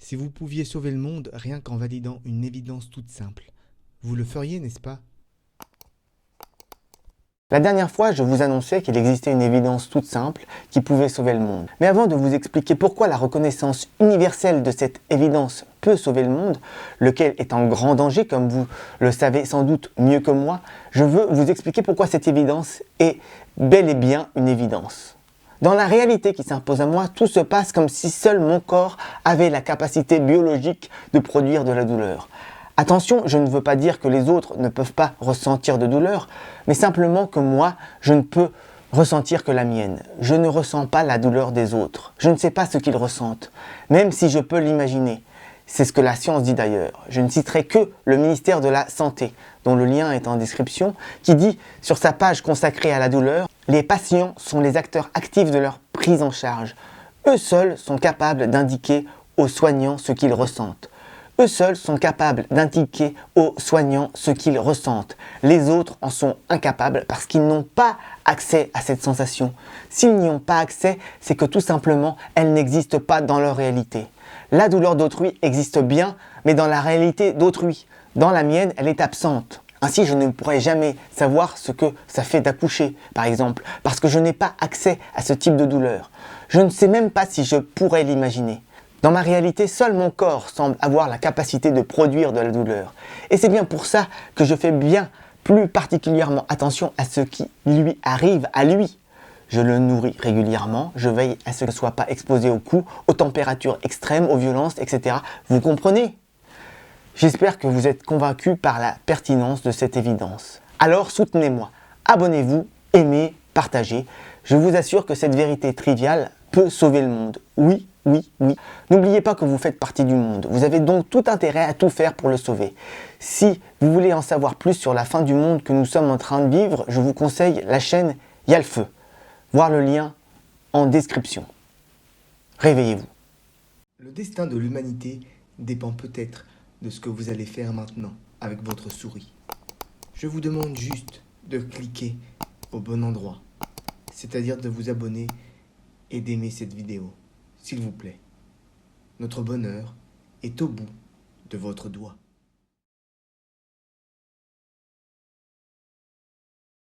Si vous pouviez sauver le monde rien qu'en validant une évidence toute simple, vous le feriez, n'est-ce pas? La dernière fois, je vous annonçais qu'il existait une évidence toute simple qui pouvait sauver le monde. Mais avant de vous expliquer pourquoi la reconnaissance universelle de cette évidence peut sauver le monde, lequel est en grand danger, comme vous le savez sans doute mieux que moi, je veux vous expliquer pourquoi cette évidence est bel et bien une évidence. Dans la réalité qui s'impose à moi, tout se passe comme si seul mon corps avait la capacité biologique de produire de la douleur. Attention, je ne veux pas dire que les autres ne peuvent pas ressentir de douleur, mais simplement que moi, je ne peux ressentir que la mienne. Je ne ressens pas la douleur des autres. Je ne sais pas ce qu'ils ressentent, même si je peux l'imaginer. C'est ce que la science dit d'ailleurs. Je ne citerai que le ministère de la Santé, dont le lien est en description, qui dit sur sa page consacrée à la douleur, « Les patients sont les acteurs actifs de leur prise en charge. Eux seuls sont capables d'indiquer aux soignants ce qu'ils ressentent. Eux seuls sont capables d'indiquer aux soignants ce qu'ils ressentent. Les autres en sont incapables parce qu'ils n'ont pas accès à cette sensation. S'ils n'y ont pas accès, c'est que tout simplement, elle n'existe pas dans leur réalité. La douleur d'autrui existe bien, mais dans la réalité d'autrui. Dans la mienne, elle est absente. Ainsi, je ne pourrai jamais savoir ce que ça fait d'accoucher, par exemple, parce que je n'ai pas accès à ce type de douleur. Je ne sais même pas si je pourrais l'imaginer. Dans ma réalité, seul mon corps semble avoir la capacité de produire de la douleur. Et c'est bien pour ça que je fais bien plus particulièrement attention à ce qui lui arrive à lui. Je le nourris régulièrement, je veille à ce qu'il ne soit pas exposé aux coups, aux températures extrêmes, aux violences, etc. Vous comprenez? J'espère que vous êtes convaincus par la pertinence de cette évidence. Alors soutenez-moi, abonnez-vous, aimez, partagez. Je vous assure que cette vérité triviale peut sauver le monde. Oui, oui, oui. N'oubliez pas que vous faites partie du monde. Vous avez donc tout intérêt à tout faire pour le sauver. Si vous voulez en savoir plus sur la fin du monde que nous sommes en train de vivre, je vous conseille la chaîne Y'a le feu. Voir le lien en description. Réveillez-vous. Le destin de l'humanité dépend peut-être de ce que vous allez faire maintenant avec votre souris. Je vous demande juste de cliquer au bon endroit, c'est-à-dire de vous abonner et d'aimer cette vidéo, s'il vous plaît. Notre bonheur est au bout de votre doigt.